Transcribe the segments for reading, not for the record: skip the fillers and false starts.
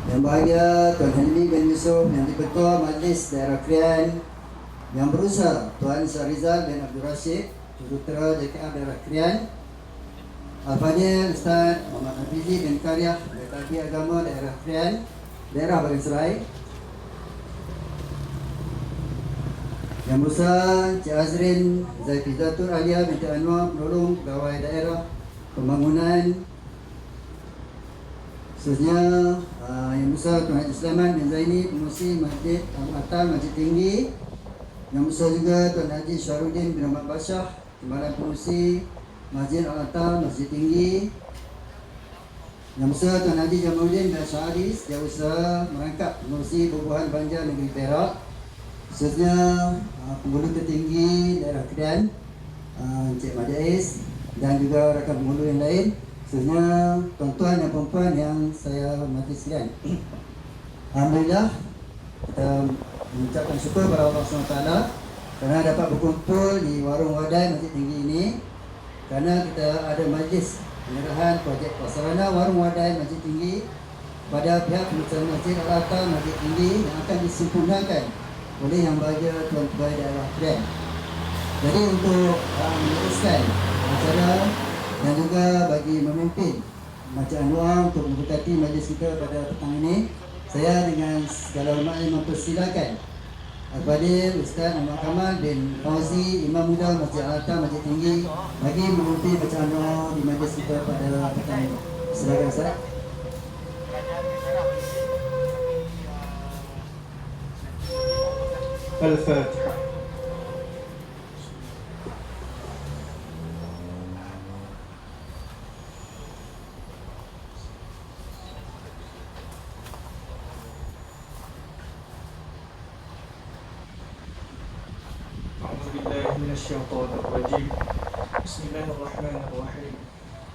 Yang bahagia Tuan Helmi bin Yusuf, yang di-Ketua Majlis Daerah Krian, Yang Berusaha Tuan Syarizal bin Abdul Rashid, Jurutera JKA Daerah Krian, Al-Fadhil Ustaz Muhammad Hafizi bin Karyah, Daerah Agama Daerah Krian, Daerah Bagan Serai, Yang Berusaha Cik Azrin Zaifizatul Alia binti Anwar, penolong pegawai daerah pembangunan. Khususnya Yang Besar Tuan Haji Sulaiman bin Zaini, pengurusi Masjid Al-Atal, Masjid Tinggi. Yang Besar juga Tuan Haji Syarudin bin Ahmad Basyah, Timbalan Pengurusi Masjid Al-Atal, Masjid Tinggi. Yang Besar Tuan Haji Jamaluddin bin Syahadi, Setiausaha Merangkap, pengurusi Bubuhan Banjar Negeri Perak. Khususnya penghulu tertinggi daerah Krian, Encik Majais, dan juga rakan penghulu yang lain. Khususnya tuan-tuan dan perempuan yang saya hormati sekalian. Alhamdulillah, kita mengucapkan syukur kepada Allah SWT kerana dapat berkumpul di Warung Wadai Masjid Tinggi ini, kerana kita ada majlis penyerahan projek prasarana Warung Wadai Masjid Tinggi pada pihak pengurusan Masjid Al-Atal Masjid Tinggi yang akan disempurnakan oleh Yang Berbahagia Tuan Pegawai Daerah Krian. Jadi untuk meneruskan acara dan juga bagi memimpin bacaan doa untuk memberkati majlis kita pada petang ini, saya dengan segala hormat mempersilakan Al-Fadhil Ustaz Muhammad Kamal bin Fauzi, Imam Muda Masjid Al-Atal Masjid Tinggi, bagi memimpin bacaan doa di majlis kita pada petang ini. Silakan Ustaz. Al-Fatihah. أعوذ بالله من الشيطان الرجيم. بسم الله الرحمن الرحيم.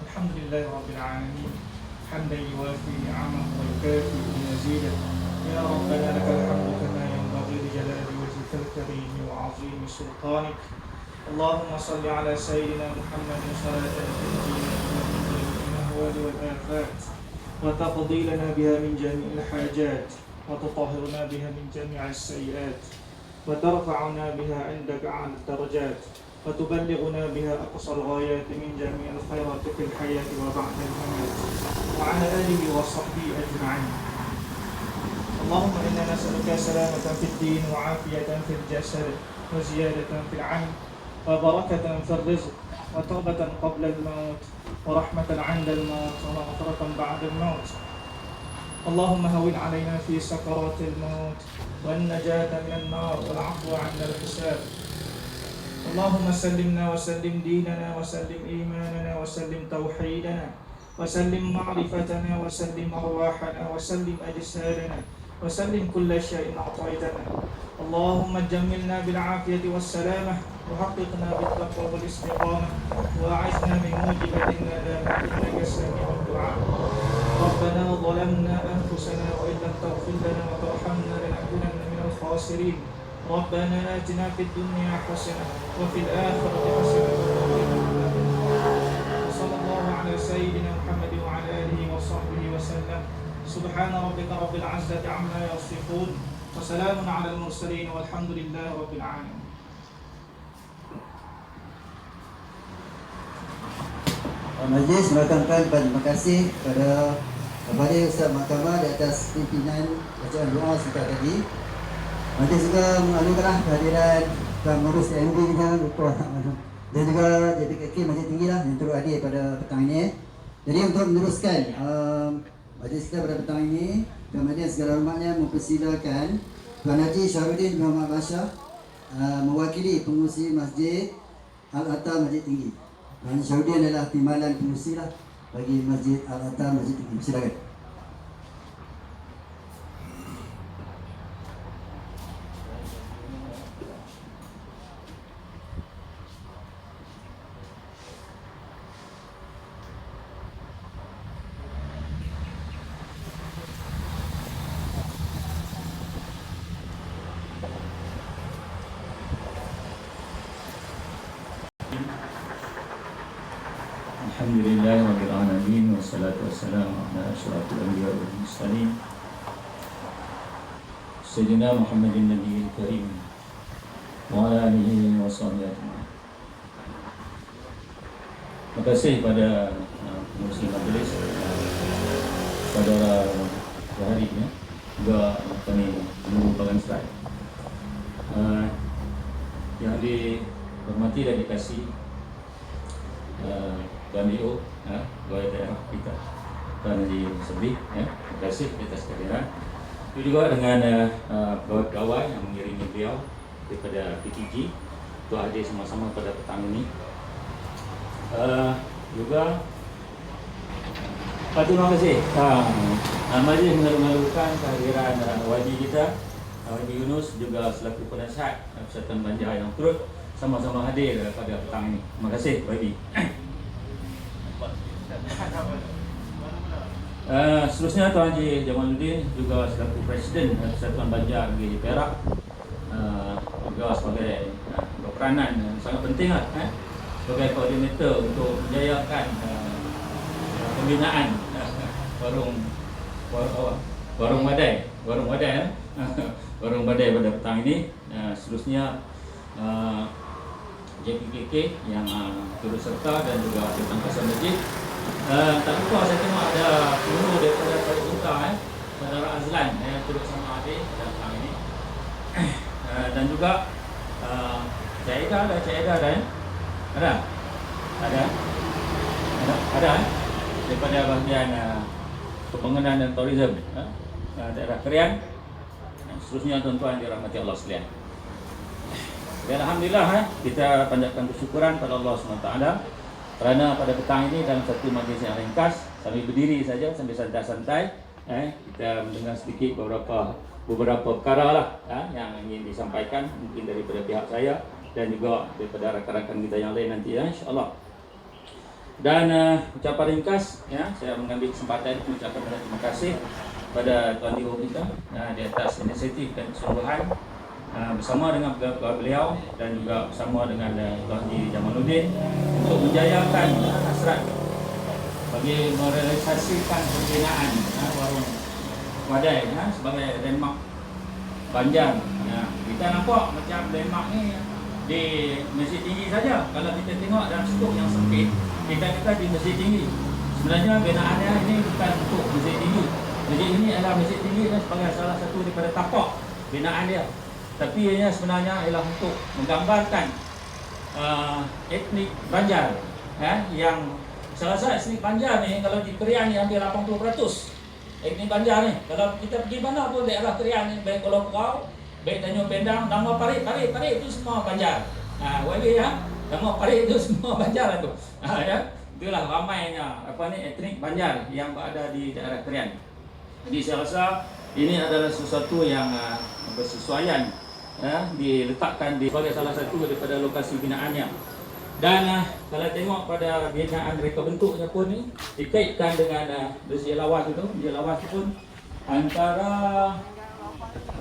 الحمد لله رب العالمين، حمدا يوافي نعمه ويكافئ مزيدا. يا ربنا لك الحمد كما ينبغي لجلال وجهك الكريم وعظيم سلطانك. اللهم صل على سيدنا محمد صلاة تنجينا بها من جميع الأهوال والآفات، وتقضي لنا بها من جميع الحاجات، وتطهرنا بها من جميع السيئات، وترفعنا بها عندك أعلى الدرجات، وتبلغنا بها أقصى الغايات من جميع الخيرات في الحياة وبعد الممات، وعلى آله وصحبه أجمعين. اللهم إنا نسألك سلامة في الدين، وعافية في الجسد، وزيادة في العين، وبركة في الرزق، وتوبة قبل الموت، ورحمة عند الموت، ومغفرة بعد الموت. اللهم هون علينا في سكرات الموت، والنجاة من النار، والعفو عند الحساب. اللهم سلمنا وسلم ديننا، وسلم إيماننا، وسلم توحيدنا، وسلم معرفتنا، وسلم أرواحنا، وسلم أجسادنا، وسلم كل شيء أعطيتنا. اللهم جملنا بالعافية والسلامة، وحققنا بالتقوى والاستقامة، وأعذنا من موجبات الندامة، إنك سميع الدعاء. ربنا ظلمنا أنفسنا، وإن لم تغفر لنا وترحمنا لنكونن من الخاسرين. ربنا آتنا في الدنيا حسنة، وفي الآخرة حسنة، وقنا عذاب النار. وصلى الله على سيدنا محمد وعلى آله وصحبه وسلم. سبحان ربك رب العزة عما يصفون، وسلام على المرسلين، والحمد لله رب العالمين. Majlis merakamkan terima kasih kepada Al-Fadhil Ustaz Mahkamah di atas pimpinan bacaan doa singkat tadi. Majlis juga mengalukanlah kehadiran Tuan Mengurus TMB kita, dan juga JPKK Masjid Tinggi lah yang turut hadir pada petang ini. Jadi untuk meneruskan majlis kita pada petang ini, Tuan Majlis segala hormatnya mempersilakan Tuan Haji Syarudin bin Ahmad Basyah mewakili pengurusi Masjid Al-Atal Masjid Tinggi. Tuan Syarudin adalah timbalan pengurusi lah bagi Masjid Al-Atal Masjid Tinggi. Silakan. Alhamdulillah Rabbil Alamin, wassalatu wassalamu ala asyrafil anbiya wal mursalin Sayyidina Muhammadin Nabiyil Karim wa ala alihi wa sahbihi ajma'in. Terima kasih pada pengurusi majlis, saudara Zahari ya, juga kami merupakan slide. Yang dihormati dan dikasih Tuan D.O. Pegawai daerah kita, Tuan Haji Sabri ya, terima kasih atas kehadiran. Itu juga dengan pegawai yang mengiringi beliau daripada PTG untuk hadir sama-sama pada petang ini. Juga terima kasih. Majlis mengalu-alukan kehadiran Wajib kita, Haji Yunus, juga selaku penasihat Persatuan Banjar yang turut sama-sama hadir pada petang ini. Terima kasih Wajib. Seterusnya Tuan Haji Jamaluddin, juga selaku Presiden Persatuan Banjar di Perak, juga sebagai berperanan yang sangat penting sebagai koordinator untuk menjayakan pembinaan warung badai pada petang ini. Seterusnya JPKK yang turut serta dan juga Sultan Kasar Masjid. Tak lupa saya tengok ada guru daripada Kuala Lumpur, Saudara Azlan yang turut sama adik pada petang ini. Dan juga Cik Aida ada daripada bahagian pembangunan dan tourism daerah Krian. Seterusnya tuan-tuan dirahmati Allah sekalian. Dan alhamdulillah kita panjatkan bersyukuran pada Allah SWT kerana pada petang ini dalam satu majlis yang ringkas, sambil berdiri saja, sambil santai-santai, kita mendengar sedikit beberapa perkara lah yang ingin disampaikan, mungkin daripada pihak saya dan juga daripada rakan-rakan kita yang lain nanti insya-Allah. Dan ucapan ringkas saya mengambil kesempatan mengucapkan terima kasih pada Tuan D.O. kita di atas inisiatif dan kesungguhan bersama dengan beliau dan juga bersama dengan Tuan Haji Jamaluddin untuk menjayakan hasrat bagi merealisasikan pembinaan warung badai sebagai landmark Banjar. Kita nampak macam landmark ni di Masjid Tinggi saja. Kalau kita tengok dalam skop yang sempit, kita di Masjid Tinggi. Sebenarnya binaannya ini bukan untuk Masjid Tinggi. Masjid ini adalah Masjid Tinggi sebagai salah satu daripada tapak binaan dia. Tapi ianya sebenarnya ialah untuk menggambarkan etnik Banjar yang salah satu etnik Banjar ni, kalau di Krian ni hampir 80% etnik Banjar ni. Kalau kita pergi mana pun daerah Krian ni, baik Pulau Purau, baik Tanjung Pendang, nama Parit itu semua Banjar. Nama Parit itu semua Banjar tu. Itulah ramainya etnik Banjar yang berada di daerah Krian. Jadi saya rasa ini adalah sesuatu yang bersesuaian diletakkan sebagai salah satu daripada lokasi binaannya. Dan kalau tengok pada binaan reka bentuknya pun ni dikaitkan dengan Masjid Lawas itu. Masjid Lawas pun antara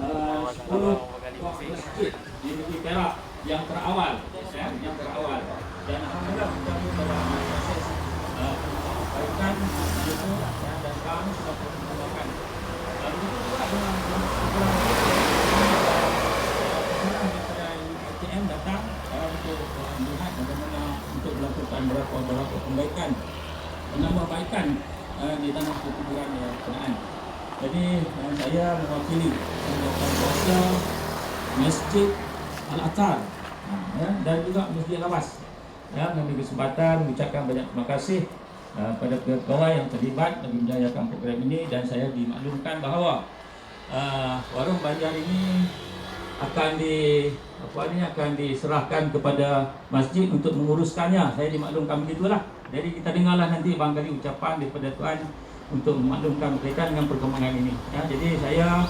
10 masjid di negeri Perak yang terawal, dan alhamdulillah kita pada proses perbaikan itu dan kami sudah mengembangkan. Begitu juga dengan ATM datang untuk melihat bagaimana untuk melakukan beberapa perbaikan, penambahbaikan di tanah perkuburan yang berkenaan. Jadi saya mewakili pengurusan kuasa Masjid Al-Atar dan juga Masjid Lawas mengambil kesempatan mengucapkan banyak terima kasih pada pegawai yang terlibat dalam menjayakan program ini. Dan saya dimaklumkan bahawa warung Banjar ini akan diserahkan kepada masjid untuk menguruskannya. Saya dimaklumkan begitulah. Jadi kita dengarlah nanti barangkali ucapan daripada Tuan untuk memaklumkan berkaitan dengan perkembangan ini. Jadi saya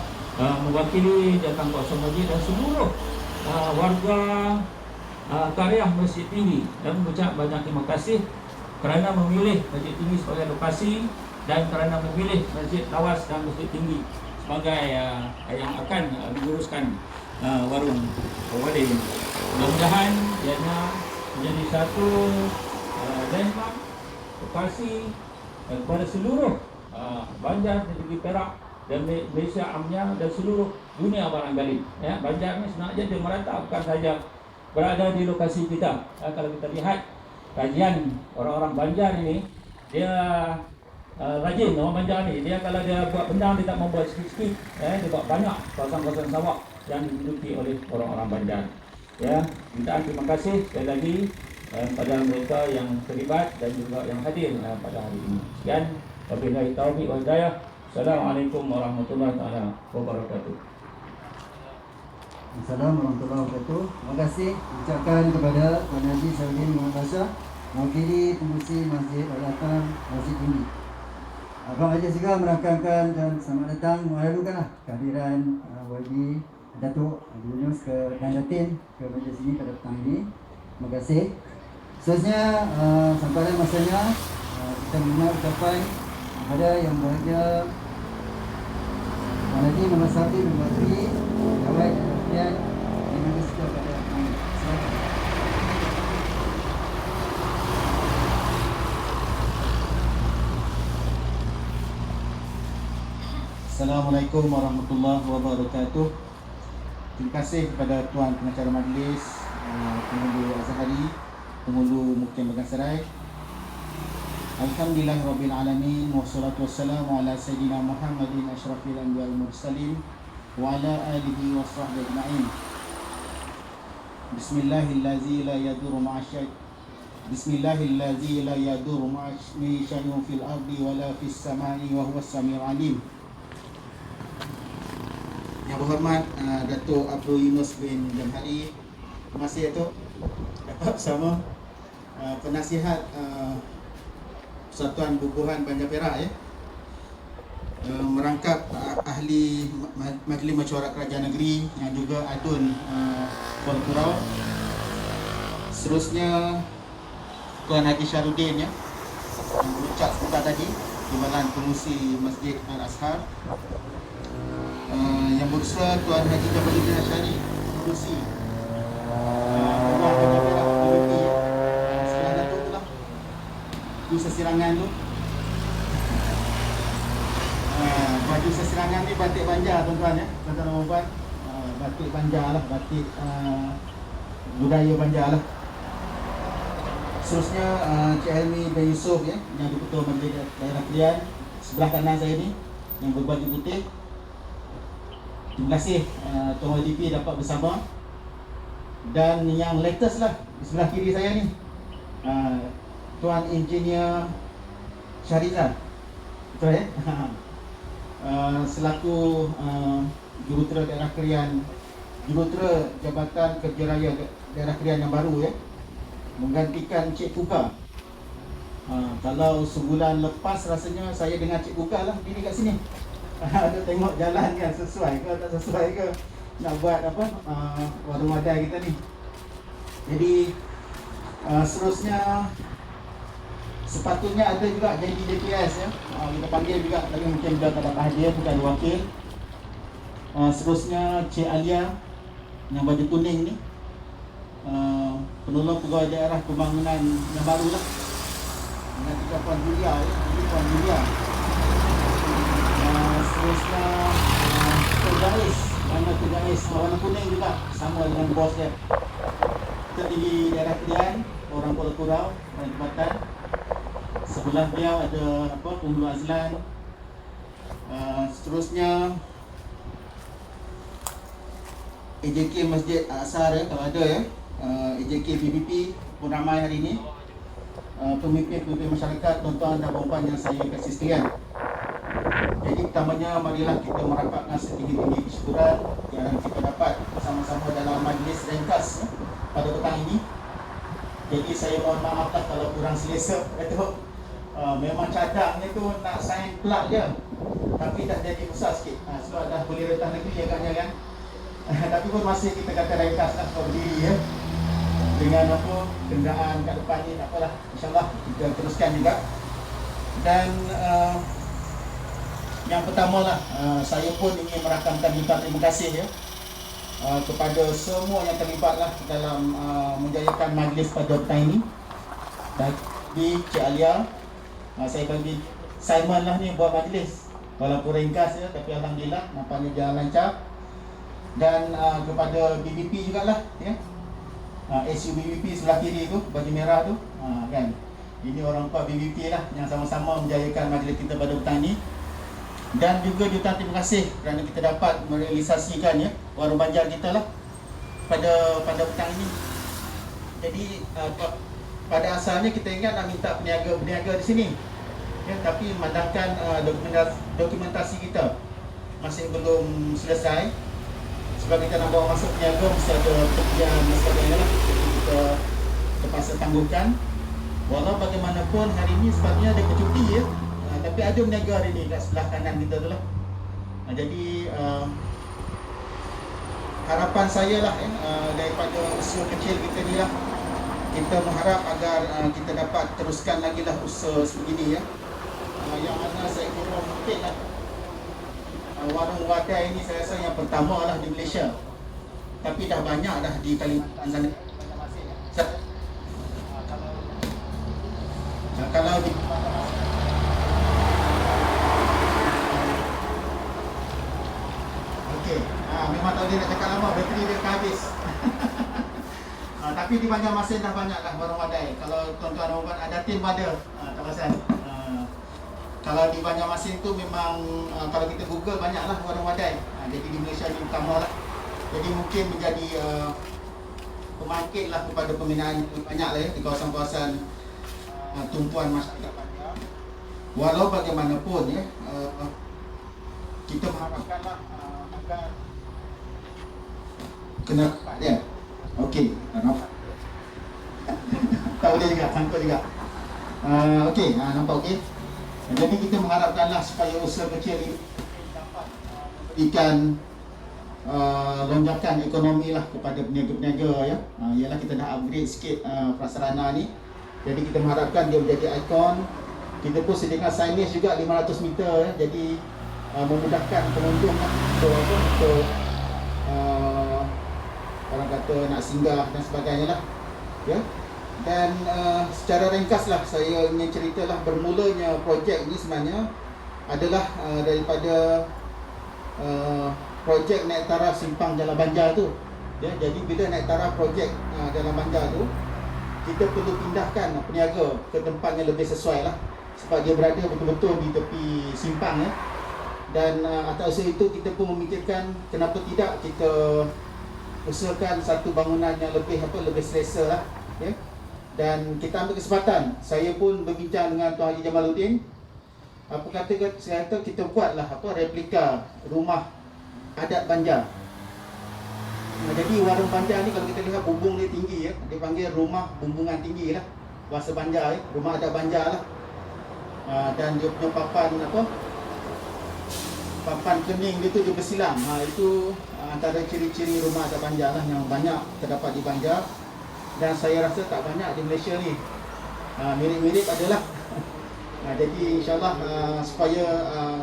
mewakili jawatan kuasa masjid dan seluruh warga karya Masjid Tinggi dan mengucap banyak terima kasih kerana memilih Masjid Tinggi sebagai lokasi dan kerana memilih Masjid Lawas dan Masjid Tinggi sebagai yang akan menguruskan warung badai ini. Mudah-mudahan ianya menjadi satu landmark lokasi kepada seluruh Banjar dan negeri Perak dan Malaysia amnya dan seluruh dunia barangkali. Ya, Banjar ni sebenarnya dia merata, bukan saja berada di lokasi kita. Kalau kita lihat kajian orang-orang Banjar ini, dia rajin. Orang Banjar ni, dia kalau dia buat benda, dia tak membuat sikit-sikit, dia buat banyak kawasan-kawasan sawah yang diduduki oleh orang-orang Banjar. Ya, minta terima kasih sekali lagi pada mereka yang terlibat dan juga yang hadir pada hari ini. Sekian, wabillahi taufiq wal hidayah. Assalamualaikum warahmatullahi wabarakatuh. Assalamualaikum warahmatullahi wabarakatuh. Terima kasih ucapkan kepada Tuan Haji Syarudin Muhammad Bashar, mewakili pengurusi Masjid Al-Atam Masjid Tinggi. Abang Haji juga merakamkan dan selamat datang, mengalukanlah kehadiran YB Datuk Yunus dan Datin ke majlis ini pada petang ini. Terima kasih. Seterusnya, sampailah masanya kita mendengar ucapan kepada yang berbahagia Tuan Haji Muhammad Safi Membakri Jawad dan terima kasih kepada kami. Silakan. Assalamualaikum warahmatullahi wabarakatuh. Terima kasih kepada Tuan Pengacara Majlis, Penghulu Azhari, Penghulu Mukim Bagansarai. Alhamdulillahirrabbilalamin. Wassalatu wassalamu ala Sayyidina Muhammadin asyrafil anbiya wal mursalin wa ala alihi wa sahbihi ajma'in. Bismillahillazi la yadurru ma'asyai Bismillahillazi la yadurru ma'asyai syai'un fil ardi wa la fis samai wa huwas samiul alim. Yang berhormat Datuk Abdul Yunus bin Jamhari, terima kasih Datuk. Bersama penasihat Persatuan Bubuhan Banjar Perak, merangkap ahli Majlis Mesyuarat Kerajaan Negeri yang juga adun Kuala Kurau. Seterusnya Tuan Haji Syarudin yang berucap sebentar tadi, Timbalan Pengurusi Masjid Al-Azhar. Yang berusaha Tuan Haji Jabaluddin Asyari, Pengurusi setelah Datuk tu lah, tu sesirangan tu. Baju sesirangan ni batik Banjar tuan-tuan ya, tuan-tuan dan puan. Batik Banjar lah, batik budaya Banjar lah. Seterusnya Cik Helmi bin Yusof ya, yang Ketua Majlis Daerah Pilihan sebelah kanan saya ni, yang berbaju putih. Terima kasih Tuan YDP dapat bersama. Dan yang latest lah di sebelah kiri saya ni, Tuan Engineer Syarizal, betul ya? Selaku Jurutera Daerah Krian, Jurutera Jabatan Kerja Raya Daerah Krian yang baru ya, menggantikan Cik Puka. Kalau sebulan lepas rasanya saya dengan Cik Puka lah diri kat sini. Ada tengok jalan kan sesuai ke tak sesuai ke nak buat apa warung wadai kita ni. Jadi seterusnya sepatutnya ada juga janji JPS ya. Kita panggil juga, tapi mungkin dia tak dapat hadir, bukan wakil. Seterusnya Cik Alia yang baju kuning ni, penolong pegawai daerah pembangunan yang baru lah, dengan tiga Puan Julia ya, Puan Julia. Seterusnya Tegais, mana Tegais warna kuning juga, sama dengan bos dia, tertinggi daerah Pilihan, orang Kuala Kurau, orang tempatan. Sebelah dia ada apa, Penghulu Azlan. Seterusnya AJK Masjid Al-Azhar ya, kalau ada ya, AJK PBP pun ramai hari ini. Pemimpin-pemimpin masyarakat, tuan-tuan dan puan-puan yang saya kasih sekalian. Jadi pertamanya marilah kita merapatkan setinggi-tinggi kesyukuran yang kita dapat bersama-sama dalam majlis ringkas ya, pada petang ini. Jadi saya mohon maaf lah kalau kurang selesa Datuk. Memang cadangnya tu nak sign plug je, tapi tak jadi besar sikit. Sebab dah boleh retah negeri agaknya kan. Tapi pun masih kita kata ringkas lah kalau berdiri ya. Dengan apa, kenderaan kat depan ni tak apalah, InsyaAllah kita teruskan juga. Dan yang pertama lah, saya pun ingin merakamkan minta terima kasih ya, kepada semua yang terlibat lah dalam menjayakan majlis pada petang ini. Di Cik Alia, saya bagi Simon lah ni buat majlis. walaupun ringkas ya, tapi alhamdulillah nampaknya jalan lancar. Dan kepada BBP jugalah ya. SU BBP sebelah kiri tu, baju merah tu, kan. Ini orang tua BBP lah yang sama-sama menjayakan majlis kita pada petang ni. Dan juga jutaan terima kasih kerana kita dapat merealisasikan ya warung banjar kita lah pada petang ini. Jadi pada asalnya kita ingat nak minta peniaga di sini ya, tapi memandangkan dokumentasi kita masih belum selesai. Sebab kita nak bawa masuk peniaga mesti ada pekerjaan dan sebagainya lah. Jadi kita terpaksa tangguhkan. Walau bagaimanapun hari ini sebabnya ada kecuti ya, tapi ada peniaga hari ini kat sebelah kanan kita tu lah. Jadi harapan saya lah daripada usaha kecil kita ni lah, kita mengharap agar kita dapat teruskan lagi lah usaha sebegini ya. Yang mana saya kira mungkin lah warung wadai ini saya rasa yang pertama lah di Malaysia. Tapi dah banyak dah di Kalimantan sana. Kalau di okey, memang tak boleh nak cakap lama, bateri dia akan habis. Tapi di Banjarmasin dah banyak dah warung wadai. Kalau tuan-tuan dan puan ada tim ada, tak pasal. Kalau di Banjarmasin tu memang kalau kita Google banyaklah warung wadai. Jadi di Malaysia ni utama lah. Jadi mungkin menjadi pembangkit lah kepada pembinaan banyak lah ya di kawasan-kawasan tumpuan masyarakat banjar. Walau bagaimanapun ya, kita mengharapkanlah agar kena ya. Okey, nampak. Tak boleh juga, sangkut juga. Okey, nampak okey. Jadi kita mengharapkanlah supaya usaha kecil ini dapat memberikan lonjakan ekonomi lah kepada peniaga-peniaga ya. Ialah kita dah upgrade sikit prasarana ni. Jadi kita mengharapkan dia menjadi ikon. Kita pun sediakan signage juga 500 meter ya. Jadi memudahkan pengunjung lah untuk orang kata nak singgah dan sebagainya lah ya. Dan secara ringkaslah saya ingin ceritalah bermulanya projek ini sebenarnya adalah daripada projek naik taraf simpang Jalan Banjar tu ya. Jadi bila naik taraf projek Jalan Banjar tu, kita perlu pindahkan peniaga ke tempat yang lebih sesuai lah, sebab dia berada betul-betul di tepi simpang ya. Dan atas usaha itu kita pun memikirkan kenapa tidak kita usahakan satu bangunan yang lebih selesa lah ya. Dan kita ambil kesempatan, saya pun berbincang dengan Tuan Haji Jamaluddin. Saya kata kita buatlah replika rumah adat Banjar. Jadi warung Banjar ni kalau kita lihat bumbung dia tinggi ya, dia panggil rumah bumbungan tinggi lah, bahasa Banjar ya, rumah adat Banjar lah. Dan dia punya papan kening dia tu dia bersilang. Itu antara ciri-ciri rumah adat Banjar lah yang banyak terdapat di Banjar. Dan saya rasa tak banyak di Malaysia ni. Mirip-mirip adalah. Jadi insyaAllah supaya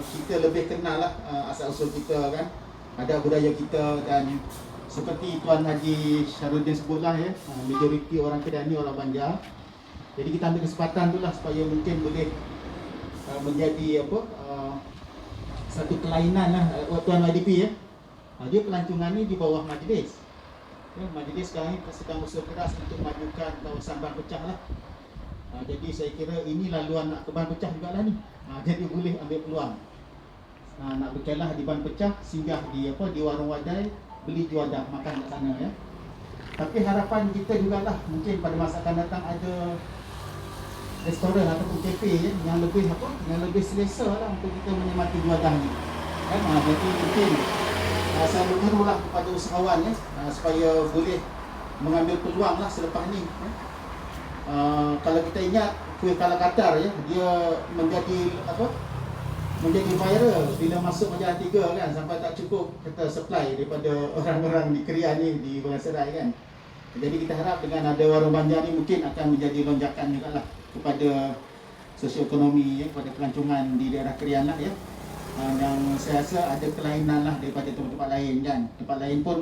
kita lebih kenal lah asal-usul kita kan, ada budaya kita. Dan seperti Tuan Haji Syahrudin sebutlah ya, majoriti orang Kedah ni orang Banjar. Jadi kita ambil kesempatan tu lah supaya mungkin boleh menjadi satu kelainan lah Tuan YDP ya. Dia pelancongan ni di bawah majlis. Majlis sekarang ni sedang usaha keras untuk majukan kawasan Ban Pecah lah. Jadi saya kira ini laluan nak ke Ban Pecah jugalah ni. Jadi boleh ambil peluang. Nak berkelah di Ban Pecah, singgah di warung wadai, beli juadah makan kat sana ya. Tapi harapan kita jugalah mungkin pada masa akan datang ada restoran ataupun kafe ya, yang lebih selesa lah untuk kita menikmati juadah ni. Jadi mungkin saya menyerulah kepada usahawan ya, supaya boleh mengambil peluang lah selepas ni ya. Kalau kita ingat kuih kala Qatar ya, dia menjadi viral bila masuk Majalah 3 kan, sampai tak cukup kita supply daripada orang-orang di Krian ni, di Bangaserai kan. Jadi kita harap dengan ada warung Banjar ni mungkin akan menjadi lonjakan juga lah kepada sosioekonomi ya, kepada pelancongan di daerah Krian lah ya. Yang saya rasa ada kelainan lah daripada tempat-tempat lain kan. Tempat lain pun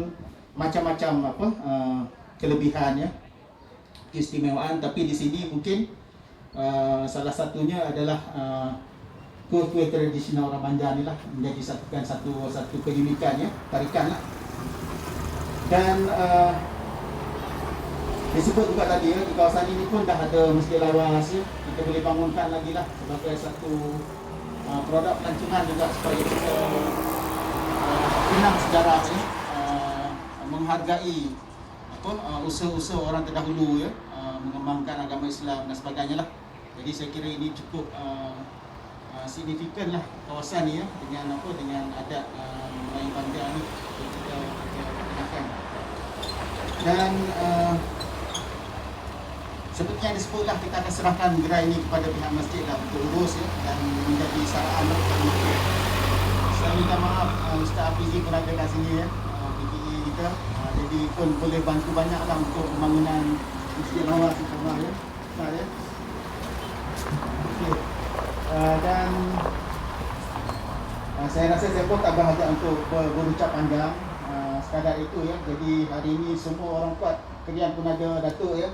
macam-macam kelebihan ya, keistimewaan. Tapi di sini mungkin salah satunya adalah kuih-kuih tradisional orang Banjar ni lah menjadi satu keunikan ya, tarikan lah. Dan disebut juga tadi ya, di kawasan ini pun dah ada masjid lawas ya. Kita boleh bangunkan lagi lah sebagai satu produk pelancongan juga supaya kita kenang sejarah ya, menghargai usaha-usaha orang terdahulu ya, mengembangkan agama Islam dan sebagainya lah. Jadi saya kira ini cukup signifikan lah kawasan ni ya, dengan adat Melayu Banjar ni yang kita gunakan. Dan seperti yang disebutlah, kita akan serahkan gerai ini kepada pihak masjid lah untuk urus ya, dan menjadi saraan untuk masjid. Saya minta maaf Ustaz Hafizi pun ada kat sini ya, PKE kita. Jadi pun boleh bantu banyak lah untuk pembangunan masjid lawas insyaAllah ya. Ustaz ya. Okay. Dan saya rasa saya pun tak berhajat untuk berucap panjang. Sekadar itu ya. Jadi hari ini semua orang kuat Kerian pun ada Datuk ya.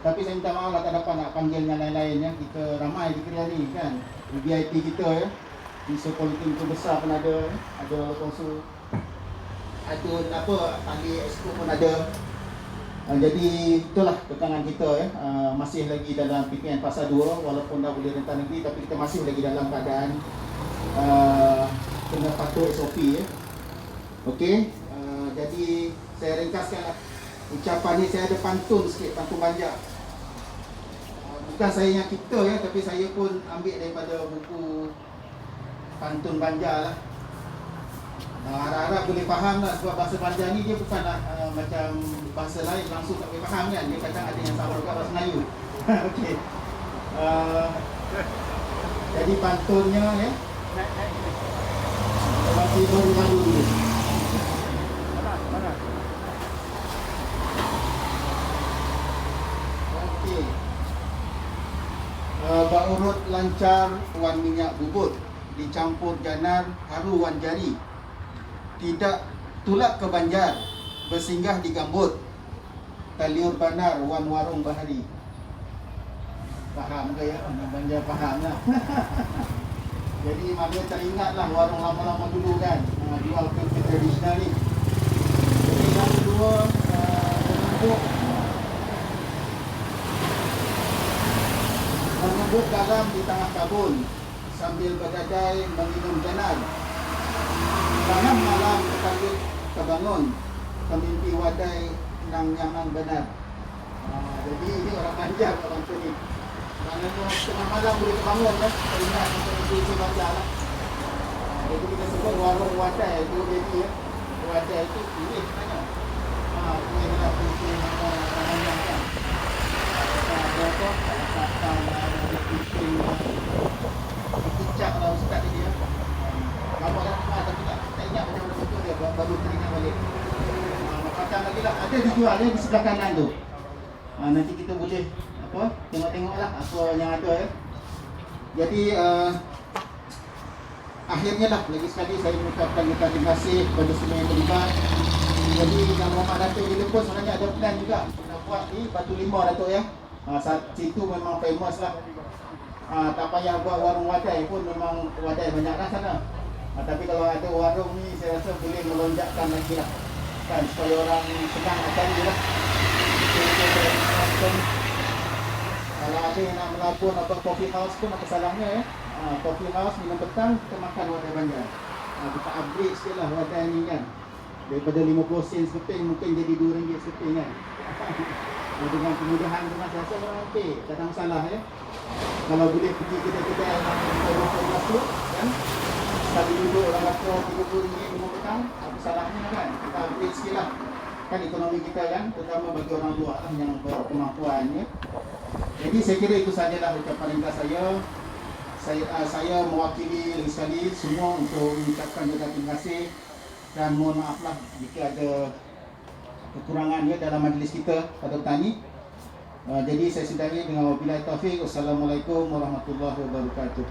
Tapi saya minta maaf lah tak dapat nak panggil yang lain-lain ya. Kita ramai di Kerian ni kan. VIP kita ya. Unsur politik itu besar pun ada ya. Ada konsul, ada apa, ahli exco pun ada. Jadi itulah kekangan kita ya. Masih lagi dalam PPN Pasar 2 walaupun dah boleh rentan negeri, tapi kita masih lagi dalam keadaan kena patuh SOP ya. Okey, jadi saya ringkaskanlah ucapan ni. Saya ada pantun sikit, pantun Banjar. Bukan saya yang cipta ya, tapi saya pun ambil daripada buku pantun Banjar lah. Harap-harap boleh faham lah, sebab bahasa Banjar ni dia bukanlah macam bahasa lain langsung tak boleh faham kan. Dia kadang ada yang sama juga bahasa Melayu. Okey. Jadi pantunnya ya. Masih baru-baru dulu. Mana? Okey. Baurut lancar wan minyak bubut, dicampur janar haru wan jari. Tidak tulak ke Banjar, bersinggah di Gambut, taliur banar wan warung bahari. Faham ke ya? Orang Banjar faham lah. Jadi maknanya teringatlah warung lama-lama dulu kan, jual kuih tradisional ni. Jadi yang kedua, mengebuk garam di tengah kabun sambil bergadai meminum janan. Tanam malam terkajut terbangun, pemimpi wadai nang nyaman benar. Jadi ini orang Banjar orang tu ni. Maknanya tengah malam boleh terbangun kan, teringat untuk isi Banjar lah. Jadi kita sebut warung wadai tu jadi ya. Wadai tu ini sebenarnya. Ini adalah fungsi orang Banjar kan. Ada apa? Ada kucing, kicap lah ustaz tadi ya. Bapak dah tapi tak ingat macam mana betul dia, baru teringat balik. Macam lagi lah, ada dijual dia di sebelah kanan tu. Nanti kita boleh tengok-tengok lah apa yang ada ya. Jadi akhirnya lah lagi sekali saya mengucapkan terima kasih kepada semua yang terlibat. Jadi Yang Muhammad Datuk bila pun sebenarnya ada plan juga nak buat di Batu Limau Datuk ya. Situ memang famous lah. Tak payah buat warung wadai pun, memang wadai banyak lah sana. Tapi kalau ada warung ni saya rasa boleh melonjakkan lagi lah kan, supaya orang senang nak cari lah. Kalau ada yang nak melabur atau coffee house pun apa salahnya ya. Coffee house minum petang kita makan wadai Banjar. Kita upgrade sikit lah wadai ni kan. Daripada 50 sen sekeping mungkin jadi RM2 sekeping kan. Dengan kemudahan dengan saya rasa orang okey, tak ada masalah ya. Kalau boleh pergi kedai-kedai yang masuk kan, sekali duduk orang kata RM30 minum petang, apa salahnya kan, kita upgrade sikit lah kan ekonomi kita kan, terutama bagi orang luar lah yang berkemampuan ya. Jadi saya kira itu sajalah ucapan ringkas saya. Saya mewakili lagi sekali semua untuk mengucapkan terima kasih dan mohon maaf lah jika ada kekurangan ya dalam majlis kita pada petang ni. Jadi saya sudahi dengan wabillahi taufik. Wassalamualaikum warahmatullahi wabarakatuh.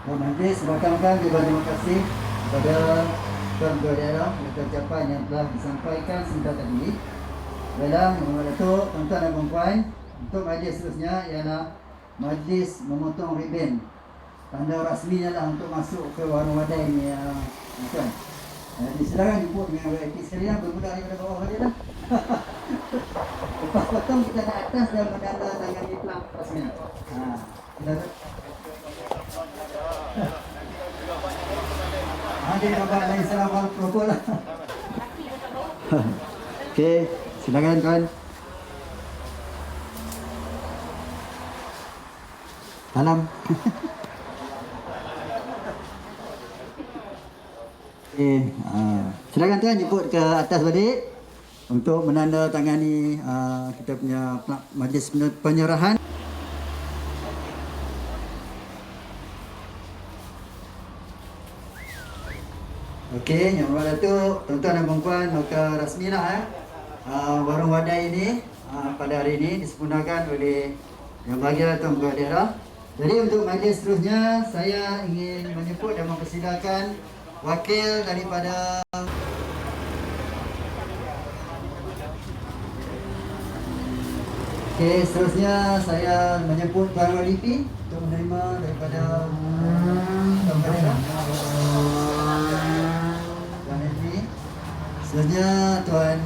Majlis sebakan-bakan terima kasih kepada Tuan Ketua Daerah atas ucapan yang telah disampaikan sebentar tadi. Baiklah, Yang Mulia Datuk, tuan-tuan dan puan-puan, untuk majlis seterusnya ialah majlis memotong riben. Tanda rasminya lah untuk masuk ke warung wadai ni, tuan. Jadi silakan jemput dengan VIP sekalian, bermula daripada bawah saja lah. Lepas potong kita naik atas dan menandatangani pelang rasminya. Silakan. Ada bapak lain salam protokol lah. Okey, silakan kawan. Salam. Okey, silakan tuan jemput ke atas balik untuk menandatangani kita punya majlis penyerahan. Okey, Yang Mulia Datuk, tuan-tuan dan puan-puan, maka rasmilah warung wadai ini pada hari ini disempurnakan oleh Yang Berbahagia Tuan Kepala Daerah. Jadi untuk majlis seterusnya, saya ingin menyebut dan mempersilakan wakil daripada Okey, seterusnya saya menyebut Tuan Wali P untuk menerima daripada Tuan Kepala Daerah. Tuan MP. Seterusnya Tuan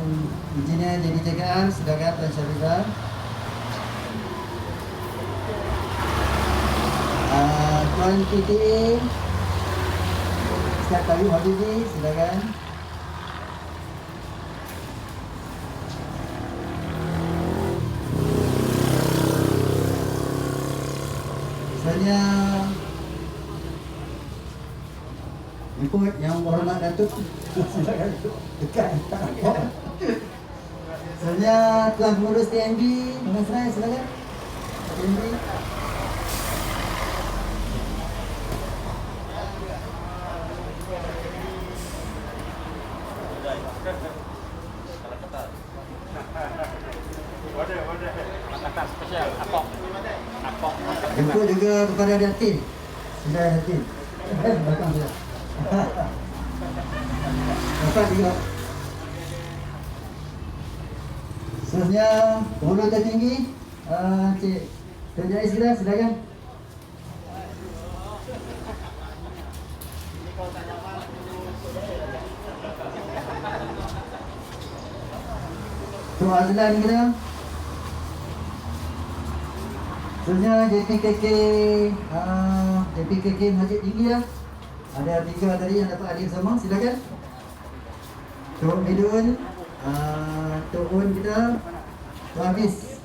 Engineer Jadi JKR, silakan Tuan Syahrizal. Tuan PTA Ustaz Tayyub Habibi, silakan. Seterusnya ikut Yang Berhormat Datuk, silakan dekat. Seterusnya Tuan Pengurus TNB, Tuan Serai, silakan. TNB. Jemput juga kepada Datin. Sudah Datin. Belakang dia. Dapat juga. Seterusnya Penghulu Tertinggi Cik Tuan Jai Sila, silakan. Tuan Azlan kita. Seterusnya JPKK Masjid Tinggi lah. Ada 3 tadi yang dapat hadir sama, silakan. Tok Midun, Tok Un kita, Tok Hafiz.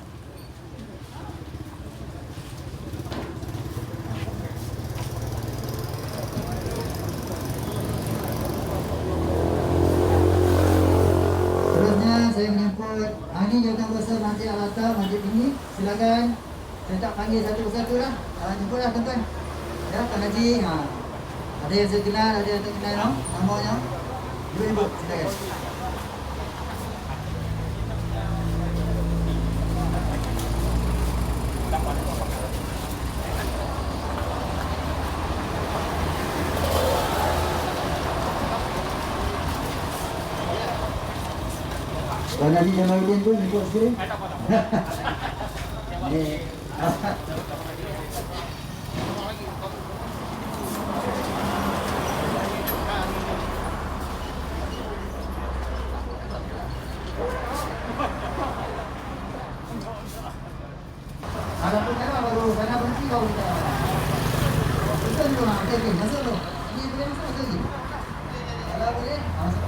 Seterusnya saya menyebut Ahli Jawatan Besar Masjid Al-Atar Masjid Tinggi, silakan. Saya tak panggil satu persatu lah. Jemputlah tuan-tuan. Ya, Tuan Haji. Ada yang saya kenal, ada yang tak kenal, no? Namanya. Ibu-ibu, silakan. Tuan Haji Jamaluddin pun jemput sekali. Ada pun cara baru sana berhenti kau kita. Betul tu lah, okey, masuk tu. Ini boleh masuk lagi. Kalau boleh, masuk.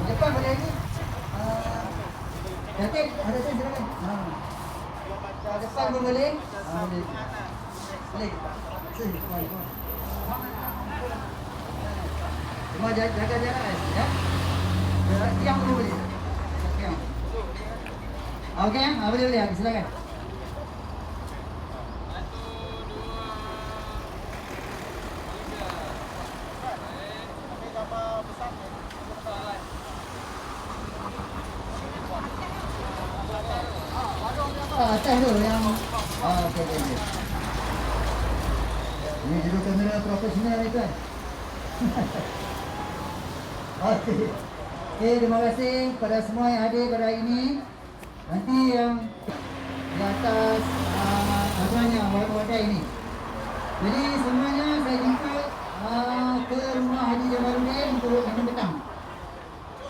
Depan boleh lagi. Datin, ada saya silakan. Depan pun boleh. Boleh. Boleh. Sini, boleh. Cuma jaga jarak ya. Yang boleh. Yang. Okey, boleh, silakan. Atas tu yang okey. Ini juga kamera profesional ni kan. Okey. Okey, terima kasih kepada semua yang hadir pada hari ini. Nanti yang di atas wadah ini. Jadi semuanya saya jemput ke rumah Haji Jamaluddin untuk minum petang.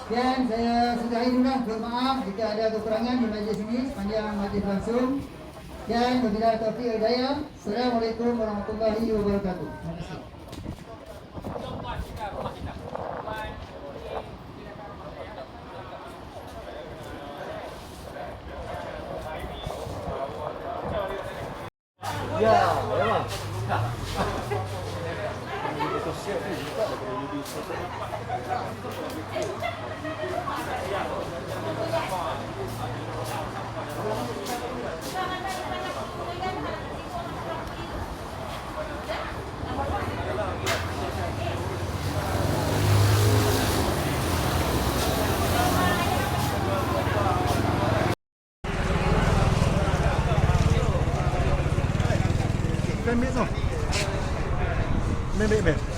Sekian, saya sudahi dulu lah. Mohon maaf jika ada kekurangan di majlis ini sepanjang majlis langsung. Sekian, wabillahi taufiq wal hidayah. Assalamualaikum warahmatullahi wabarakatuh. Terima kasih. Ben biết rồi. Ben biết.